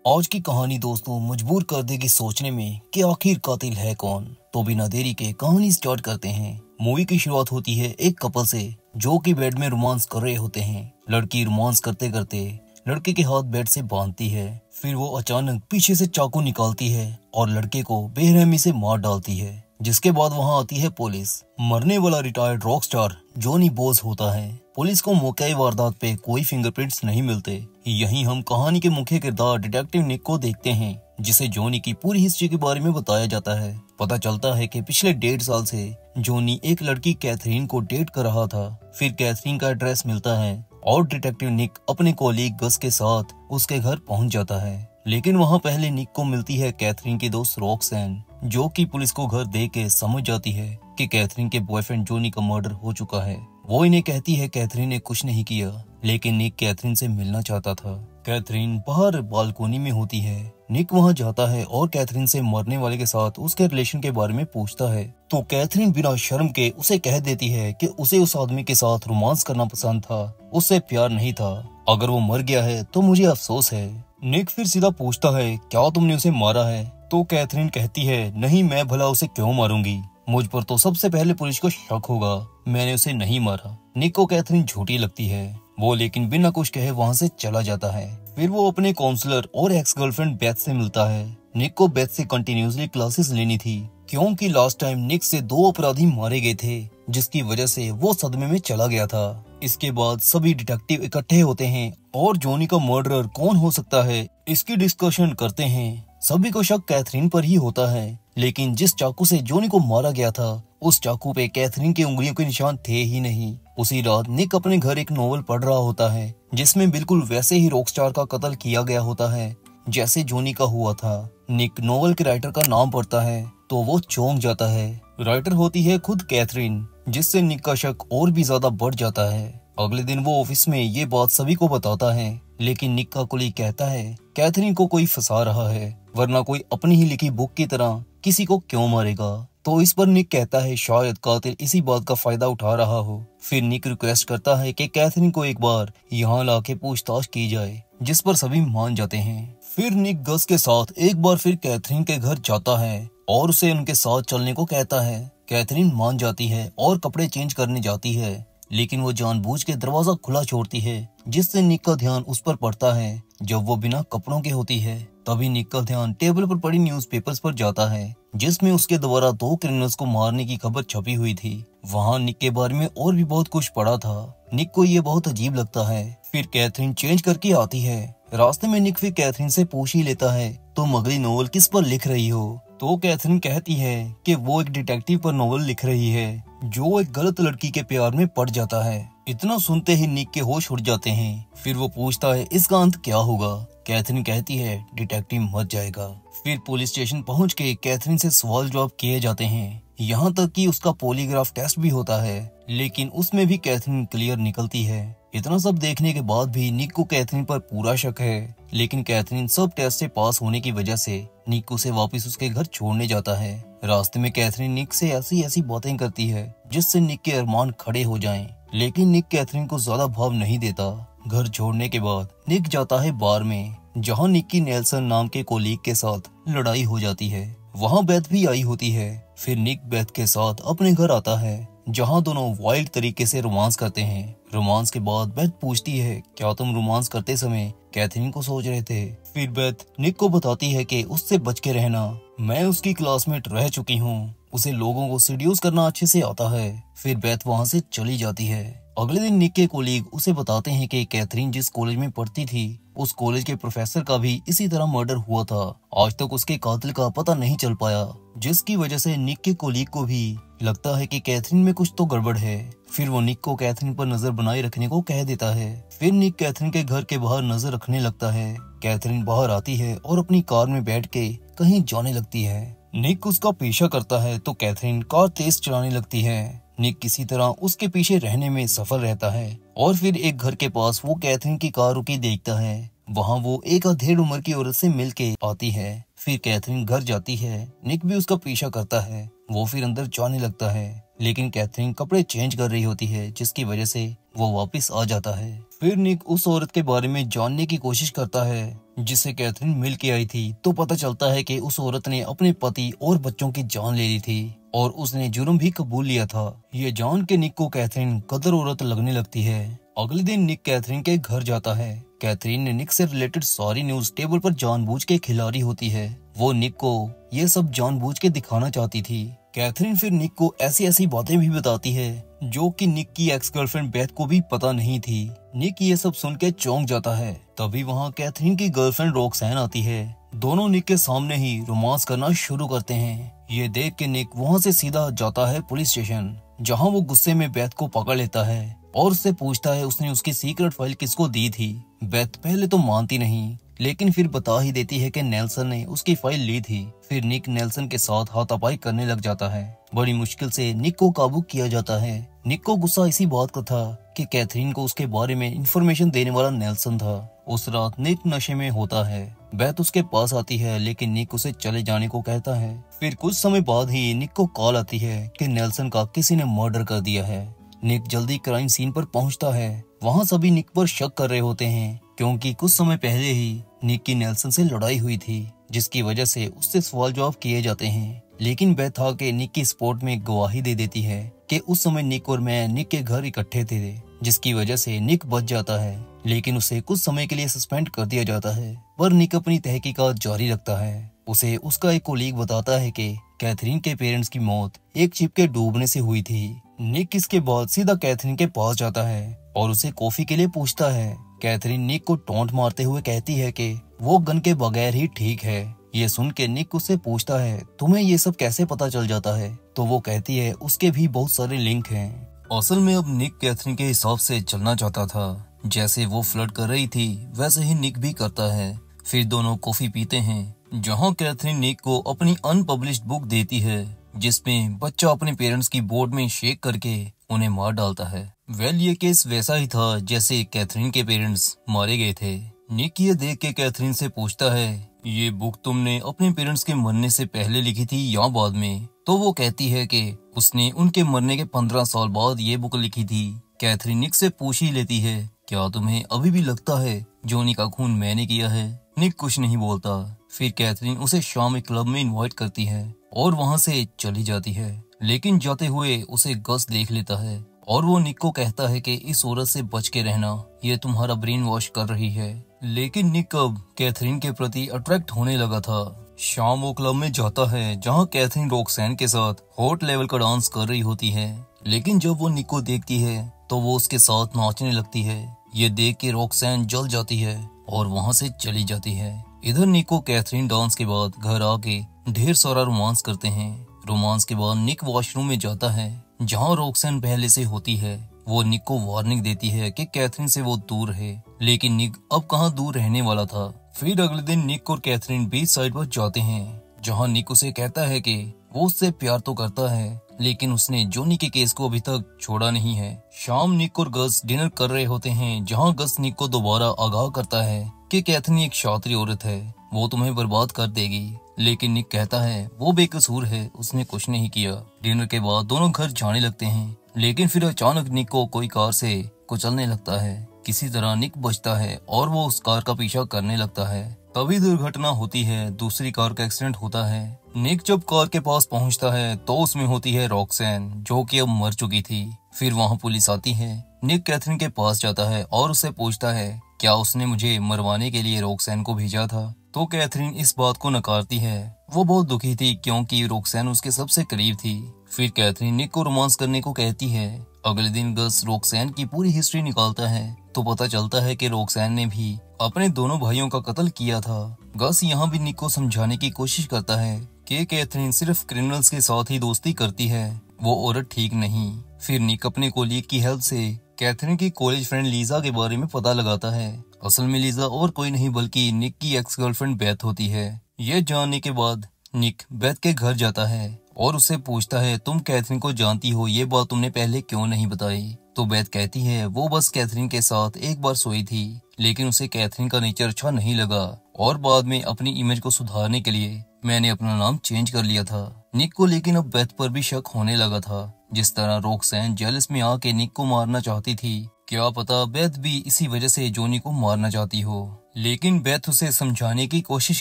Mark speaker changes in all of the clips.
Speaker 1: आज की कहानी दोस्तों मजबूर कर देगी सोचने में कि आखिर कातिल है कौन। तो बिना देरी के कहानी स्टार्ट करते हैं। मूवी की शुरुआत होती है एक कपल से जो कि बेड में रोमांस कर रहे होते हैं। लड़की रोमांस करते करते लड़के के हाथ बेड से बांधती है, फिर वो अचानक पीछे से चाकू निकालती है और लड़के को बेरहमी से मार डालती है। जिसके बाद वहां आती है पुलिस। मरने वाला retired rock star Johnny Bose होता है। पुलिस को मौके वारदात पे कोई फिंगरप्रिंट्स नहीं मिलते। यहीं हम कहानी के मुख्य किरदार डिटेक्टिव निक को देखते हैं, जिसे जॉनी की पूरी हिस्ट्री के बारे में बताया जाता है। पता चलता है कि पिछले 1.5 साल से जॉनी एक लड़की कैथरीन को डेट कर रहा था। फिर कैथरीन का एड्रेस मिलता है और डिटेक्टिव निक अपने कोलीग गस के साथ उसके घर पहुंच जाता है। लेकिन वहां पहले निक को मिलती है कैथरीन की दोस्त रॉक्सैन, जो कि पुलिस को घर देख के समझ जाती है कि कैथरीन के बॉयफ्रेंड जॉनी का मर्डर हो चुका है। वो इन्हें कहती है कैथरीन ने कुछ नहीं किया, लेकिन निक कैथरीन से मिलना चाहता था। कैथरीन बाहर बालकोनी में होती है। निक वहां जाता है और कैथरीन से मरने वाले के साथ उसके रिलेशन के बारे में पूछता है, तो कैथरीन बिना शर्म के उसे कह देती है कि उसे उस आदमी के साथ रोमांस करना पसंद था, उससे प्यार नहीं था। अगर वो मर गया है तो मुझे अफसोस है। निक फिर सीधा पूछता है, क्या तुमने उसे मारा है? तो कैथरीन कहती है, नहीं, मैं भला उसे क्यों मारूंगी, मुझ पर तो सबसे पहले पुलिस को शक होगा, मैंने उसे नहीं मारा। निक को कैथरीन झूठी लगती है। वो लेकिन बिना कुछ कहे वहाँ से चला जाता है। फिर वो अपने काउंसलर और एक्स गर्लफ्रेंड बेथ से मिलता है। निक को बेथ से कंटिन्यूसली क्लासेस लेनी थी, क्योंकि लास्ट टाइम निक से 2 अपराधी मारे गए थे, जिसकी वजह से वो सदमे में चला गया था। इसके बाद सभी डिटेक्टिव इकट्ठे होते हैं और जॉनी का मर्डरर कौन हो सकता है इसकी डिस्कशन करते हैं। सभी को शक कैथरीन पर ही होता है, लेकिन जिस चाकू से जॉनी को मारा गया था उस चाकू पे कैथरीन की उंगलियों के निशान थे ही नहीं। उसी रात निक अपने घर एक नोवेल पढ़ रहा होता है, जिसमें बिल्कुल वैसे ही रॉकस्टार का कत्ल किया गया होता है जैसे जॉनी का हुआ था। निक नोवेल के राइटर का नाम पढ़ता है तो वो चौंक जाता है। राइटर होती है खुद कैथरीन, जिससे निक का शक और भी ज्यादा बढ़ जाता है। अगले दिन वो ऑफिस में ये बात सभी को बताता है, लेकिन निक का कुलीग कहता है कैथरीन को कोई फंसा रहा है, वरना कोई अपनी ही लिखी बुक की तरह किसी को क्यों मारेगा। तो इस पर निक कहता है शायद कातिल इसी बात का फायदा उठा रहा हो। फिर निक रिक्वेस्ट करता है कि कैथरीन को एक बार यहाँ लाके पूछताछ की जाए, जिस पर सभी मान जाते हैं। फिर निक गस के साथ एक बार फिर कैथरीन के घर जाता है और उसे उनके साथ चलने को कहता है। कैथरीन मान जाती है और कपड़े चेंज करने जाती है, लेकिन वो जानबूझ के दरवाजा खुला छोड़ती है, जिससे निक का ध्यान उस पर पड़ता है जब वो बिना कपड़ों के होती है। तभी निक का ध्यान टेबल पर पड़ी न्यूज़पेपर्स पर जाता है, जिसमें उसके द्वारा 2 क्रिमिनल्स को मारने की खबर छपी हुई थी। वहाँ निक के बारे में और भी बहुत कुछ पढ़ा था। निक को ये बहुत अजीब लगता है। फिर कैथरीन चेंज करके आती है। रास्ते में निक फिर कैथरीन से पूछ ही लेता है, तुम अगली नोवेल किस पर लिख रही हो? तो कैथरीन कहती है कि वो एक डिटेक्टिव पर नोवेल लिख रही है, जो एक गलत लड़की के प्यार में पड़ जाता है। इतना सुनते ही निक के होश उड़ जाते हैं। फिर वो पूछता है, इसका अंत क्या होगा? कैथरीन कहती है, डिटेक्टिव मर जाएगा। फिर पुलिस स्टेशन पहुंच के कैथरीन से सवाल जवाब किए जाते हैं, यहाँ तक कि उसका पॉलीग्राफ टेस्ट भी होता है, लेकिन उसमें भी कैथरीन क्लियर निकलती है। इतना सब देखने के बाद भी निक को कैथरीन पर पूरा शक है, लेकिन कैथरीन सब टेस्ट से पास होने की वजह से निक उसे वापस उसके घर छोड़ने जाता है। रास्ते में कैथरीन निक से ऐसी ऐसी बातें करती है जिससे निक के अरमान खड़े हो जाएं, लेकिन निक कैथरीन को ज्यादा भाव नहीं देता। घर छोड़ने के बाद निक जाता है बार में, जहाँ निक की नेल्सन नाम के कोलीग के साथ लड़ाई हो जाती है। वहाँ बेथ भी आई होती है। फिर निक बेथ के साथ अपने घर आता है, जहाँ दोनों वाइल्ड तरीके से रोमांस करते हैं। रोमांस के बाद बेथ पूछती है, क्या तुम रोमांस करते समय कैथरीन को सोच रहे थे? फिर बेथ निक को बताती है कि उससे बच के रहना, मैं उसकी क्लासमेट रह चुकी हूँ, उसे लोगों को सीड्यूस करना अच्छे से आता है। फिर बेथ वहाँ से चली जाती है। अगले दिन निक के कोलीग उसे बताते हैं कि कैथरीन जिस कॉलेज में पढ़ती थी, उस कॉलेज के प्रोफेसर का भी इसी तरह मर्डर हुआ था। आज तक उसके कातिल का पता नहीं चल पाया, जिसकी वजह से निक के कोलीग को भी लगता है कि कैथरीन में कुछ तो गड़बड़ है। फिर वो निक को कैथरीन पर नजर बनाए रखने को कह देता है। फिर निक कैथरीन के घर के बाहर नजर रखने लगता है। कैथरीन बाहर आती है और अपनी कार में बैठ के कहीं जाने लगती है। निक उसका पीछा करता है तो कैथरीन कार तेज चलाने लगती है। निक किसी तरह उसके पीछे रहने में सफल रहता है और फिर एक घर के पास वो कैथरीन की कार रुकी देखता है। वहाँ वो एक अधेड़ उम्र की औरत से मिलके आती है। फिर कैथरीन घर जाती है। निक भी उसका पीछा करता है। वो फिर अंदर जाने लगता है, लेकिन कैथरीन कपड़े चेंज कर रही होती है, जिसकी वजह से वो वापस आ जाता है। फिर निक उस औरत के बारे में जानने की कोशिश करता है जिसे कैथरीन मिल के आई थी, तो पता चलता है कि उस औरत ने अपने पति और बच्चों की जान ले ली थी और उसने जुर्म भी कबूल लिया था। ये जान के निक को कैथरीन कदर औरत लगने लगती है। अगले दिन निक कैथरीन के घर जाता है। कैथरीन ने निक से रिलेटेड सारी न्यूज टेबल पर जानबूझ के खिला रही होती है। वो निक को ये सब जानबूझ के दिखाना चाहती थी। कैथरीन फिर निक को ऐसी ऐसी बातें भी बताती है जो कि निक की एक्स गर्लफ्रेंड बेथ को भी पता नहीं थी। निक ये सब सुन के चौंक जाता है। तभी वहाँ कैथरीन की गर्लफ्रेंड रॉक्सैन आती है। दोनों निक के सामने ही रोमांस करना शुरू करते हैं। ये देख के निक वहाँ से सीधा जाता है पुलिस स्टेशन, जहाँ वो गुस्से में बेथ को पकड़ लेता है और उससे पूछता है उसने उसकी सीक्रेट फाइल किसको दी थी। बेथ पहले तो मानती नहीं, लेकिन फिर बता ही देती है कि नेल्सन ने उसकी फाइल ली थी। फिर निक नेल्सन के साथ हाथापाई करने लग जाता है। बड़ी मुश्किल से निक को काबू किया जाता है। निक को गुस्सा इसी बात का था कि कैथरीन को उसके बारे में इंफॉर्मेशन देने वाला नेल्सन था। उस रात निक नशे में होता है। बेथ उसके पास आती है, लेकिन निक उसे चले जाने को कहता है। फिर कुछ समय बाद ही निक को कॉल आती है कि नेल्सन का किसी ने मर्डर कर दिया है। निक जल्दी क्राइम सीन पर पहुंचता है। वहां सभी निक पर शक कर रहे होते हैं, क्योंकि कुछ समय पहले ही निक की नेल्सन से लड़ाई हुई थी, जिसकी वजह से उससे सवाल जवाब किए जाते हैं। लेकिन बेथ आके निक की सपोर्ट में गवाही दे देती है कि उस समय निक और मैं निक के घर इकट्ठे थे, जिसकी वजह से निक बच जाता है। लेकिन उसे कुछ समय के लिए सस्पेंड कर दिया जाता है, पर निक अपनी तहकीकात जारी रखता है। उसे उसका एक कोलीग बताता है कि कैथरीन के पेरेंट्स की मौत एक शिप के डूबने से हुई थी। निक इसके बाद सीधा कैथरीन के पास जाता है और उसे कॉफी के लिए पूछता है। कैथरीन निक को टोंट मारते हुए कहती है कि वो गन के बगैर ही ठीक है। ये सुन के निक उससे पूछता है, तुम्हें ये सब कैसे पता चल जाता है? तो वो कहती है उसके भी बहुत सारे लिंक हैं। असल में अब निक कैथरीन के हिसाब से चलना चाहता था। जैसे वो फ्लर्ट कर रही थी वैसे ही निक भी करता है। फिर दोनों कॉफी पीते हैं, जहाँ कैथरीन निक को अपनी अनपब्लिश्ड बुक देती है, जिसमें बच्चा अपने पेरेंट्स की बोर्ड में शेक करके उन्हें मार डालता है। ये केस वैसा ही था जैसे कैथरीन के पेरेंट्स मारे गए थे। निक ये देख के कैथरीन से पूछता है, ये बुक तुमने अपने पेरेंट्स के मरने से पहले लिखी थी या बाद में? तो वो कहती है कि उसने उनके मरने के 15 साल बाद ये बुक लिखी थी। कैथरीन निक से पूछ ही लेती है, क्या तुम्हें अभी भी लगता है जोनी का खून मैंने किया है? निक कुछ नहीं बोलता। फिर कैथरीन उसे शाम एक क्लब में इनवाइट करती है और वहाँ से चली जाती है। लेकिन जाते हुए उसे गस देख लेता है और वो निक को कहता है कि इस औरत से बच के रहना, ये तुम्हारा ब्रेन वॉश कर रही है। लेकिन निक अब कैथरीन के प्रति अट्रैक्ट होने लगा था। शाम वो क्लब में जाता है जहाँ कैथरीन रॉक्सैन के साथ हॉट लेवल का डांस कर रही होती है। लेकिन जब वो निक को देखती है तो वो उसके साथ नाचने लगती है। ये देख के रॉक्सैन जल जाती है और वहाँ से चली जाती है। इधर निक को कैथरीन डांस के बाद घर आके ढेर सारा रोमांस करते हैं। रोमांस के बाद निक वॉशरूम में जाता है जहाँ रॉक्सैन पहले से होती है। वो निक को वार्निंग देती है कि कैथरीन से वो दूर है, लेकिन निक अब कहाँ दूर रहने वाला था। फिर अगले दिन निक और कैथरीन बीच साइड पर जाते हैं, जहाँ निक उसे कहता है कि वो उससे प्यार तो करता है, लेकिन उसने जोनी के केस को अभी तक छोड़ा नहीं है। शाम निक और गस डिनर कर रहे होते हैं, जहाँ गस निक को दोबारा आगाह करता है कि कैथरीन एक शातिर औरत है, वो तुम्हें बर्बाद कर देगी। लेकिन निक कहता है वो बेकसूर है, उसने कुछ नहीं किया। डिनर के बाद दोनों घर जाने लगते हैं, लेकिन फिर अचानक निक को कोई कार से कुचलने लगता है। किसी तरह निक बचता है और वो उस कार का पीछा करने लगता है। तभी दुर्घटना होती है, दूसरी कार का एक्सीडेंट होता है। निक जब कार के पास पहुंचता है तो उसमें होती है रॉक्सैन, जो कि अब मर चुकी थी। फिर वहां पुलिस आती है। निक कैथरीन के पास जाता है और उससे पूछता है क्या उसने मुझे मरवाने के लिए रॉक्सैन को भेजा था? तो कैथरीन इस बात को नकारती है। वो बहुत दुखी थी क्योंकि रॉक्सैन उसके सबसे करीब थी। फिर कैथरीन निक को रोमांस करने को कहती है। अगले दिन गस रॉक्सैन की पूरी हिस्ट्री निकालता है तो पता चलता है कि रॉक्सैन ने भी अपने दोनों भाइयों का कत्ल किया था। गस यहाँ भी निक को समझाने की कोशिश करता है कि कैथरीन सिर्फ क्रिमिनल्स के साथ ही दोस्ती करती है, वो औरत ठीक नहीं। फिर निक अपने कोलीग की हेल्प से कैथरीन की कॉलेज फ्रेंड लीजा के बारे में पता लगाता है। असल में लीजा और कोई नहीं बल्कि निक की एक्स गर्लफ्रेंड बेथ होती है। ये जानने के बाद निक बेथ के घर जाता है और उससे पूछता है तुम कैथरीन को जानती हो, ये बात तुमने पहले क्यों नहीं बताई? तो बेथ कहती है वो बस कैथरीन के साथ एक बार सोई थी, लेकिन उसे कैथरीन का नेचर अच्छा नहीं लगा और बाद में अपनी इमेज को सुधारने के लिए मैंने अपना नाम चेंज कर लिया था। निक को लेकिन अब बेथ पर भी शक होने लगा था। जिस तरह रॉक्सैन जेलस में आके निक को मारना चाहती थी, क्या पता बेथ भी इसी वजह से जोनी को मारना चाहती हो, लेकिन बेथ उसे समझाने की कोशिश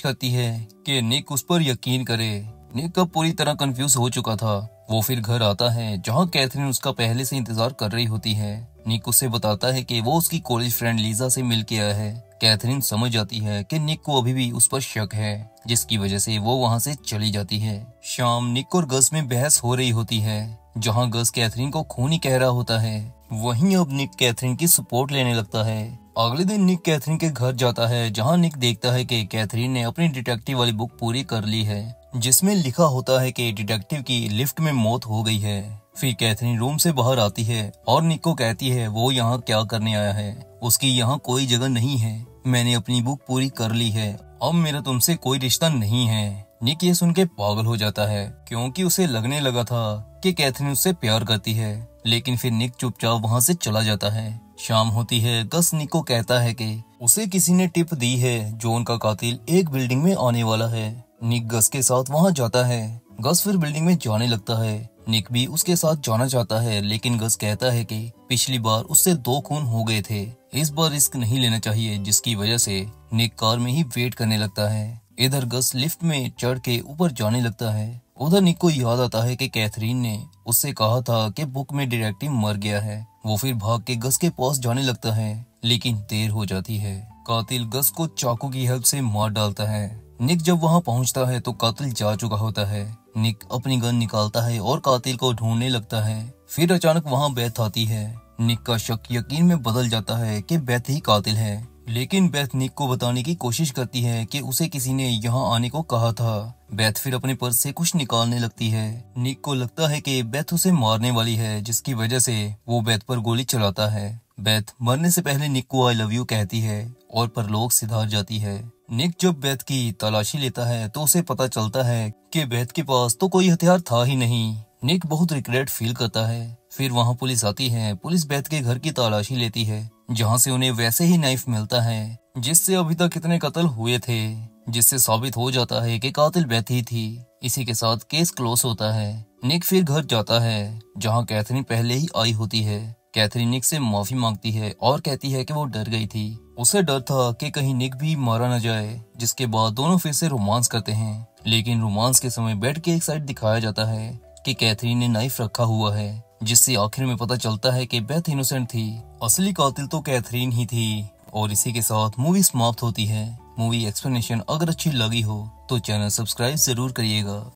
Speaker 1: करती है कि निक उस पर यकीन करे। निक अब पूरी तरह कंफ्यूज हो चुका था। वो फिर घर आता है जहाँ कैथरीन उसका पहले से इंतजार कर रही होती है। निक उसे बताता है कि वो उसकी कॉलेज फ्रेंड लीजा से मिल के आया है। कैथरीन समझ जाती है कि निक को अभी भी उस पर शक है, जिसकी वजह से वो वहाँ से चली जाती है। शाम निक और गस में बहस हो रही होती है, जहाँ गस कैथरीन को खूनी कह रहा होता है। वहीं अब निक कैथरीन की सपोर्ट लेने लगता है। अगले दिन निक कैथरीन के घर जाता है, जहाँ निक देखता है कि कैथरीन ने अपनी डिटेक्टिव वाली बुक पूरी कर ली है, जिसमें लिखा होता है कि डिटेक्टिव की लिफ्ट में मौत हो गई है। फिर कैथरीन रूम से बाहर आती है और निक को कहती है वो यहाँ क्या करने आया है, उसकी यहाँ कोई जगह नहीं है। मैंने अपनी बुक पूरी कर ली है, अब मेरा तुमसे कोई रिश्ता नहीं है। निक ये सुन के पागल हो जाता है, क्योंकि उसे लगने लगा था कि कैथरीन उससे प्यार करती है। लेकिन फिर निक चुपचाप वहाँ से चला जाता है। शाम होती है। गस निक को कहता है कि उसे किसी ने टिप दी है जो उनका कातिल एक बिल्डिंग में आने वाला है। निक गस के साथ वहाँ जाता है। गस फिर बिल्डिंग में जाने लगता है। निक भी उसके साथ जाना चाहता है, लेकिन गस कहता है कि पिछली बार उससे 2 खून हो गए थे, इस बार रिस्क नहीं लेना चाहिए, जिसकी वजह से निक कार में ही वेट करने लगता है। इधर गस लिफ्ट में चढ़ के ऊपर जाने लगता है। उधर निक को याद आता है कि कैथरीन ने उससे कहा था कि बुक में डिटेक्टिव मर गया है। वो फिर भाग के गस के पास जाने लगता है, लेकिन देर हो जाती है। कातिल गस को चाकू की हेल्प से मार डालता है। निक जब वहां पहुंचता है तो कातिल जा चुका होता है। निक अपनी गन निकालता है और कातिल को ढूंढने लगता है। फिर अचानक वहां बेथ आती है। निक का शक यकीन में बदल जाता है कि बेथ ही कातिल है, लेकिन बेथ निक को बताने की कोशिश करती है कि उसे किसी ने यहाँ आने को कहा था। बेथ फिर अपने पर्स से कुछ निकालने लगती है। निक को लगता है कि बेथ उसे मारने वाली है, जिसकी वजह से वो बेथ पर गोली चलाता है। बेथ मरने से पहले निक को आई लव यू कहती है और परलोक सिधार जाती है। निक जब बेथ की तलाशी लेता है तो उसे पता चलता है कि बेथ के पास तो कोई हथियार था ही नहीं। निक बहुत रिग्रेट फील करता है। फिर वहाँ पुलिस आती है। पुलिस बेथ के घर की तलाशी लेती है, जहाँ से उन्हें वैसे ही नाइफ मिलता है जिससे अभी तक कितने कत्ल हुए थे, जिससे साबित हो जाता है कि कातिल बेथ ही थी। इसी के साथ केस क्लोज होता है। निक फिर घर जाता है, जहाँ कैथरीन पहले ही आई होती है। कैथरीन निक से माफी मांगती है और कहती है कि वो डर गई थी। उसे डर था कि कहीं निक भी मारा न जाए, जिसके बाद दोनों फिर से रोमांस करते हैं। लेकिन रोमांस के समय बेड के एक साइड दिखाया जाता है कि कैथरीन ने नाइफ रखा हुआ है, जिससे आखिर में पता चलता है कि बेथ इनोसेंट थी, असली कातिल तो कैथरीन ही थी। और इसी के साथ मूवी समाप्त होती है। मूवी एक्सप्लेनेशन अगर अच्छी लगी हो तो चैनल सब्सक्राइब जरूर करिएगा।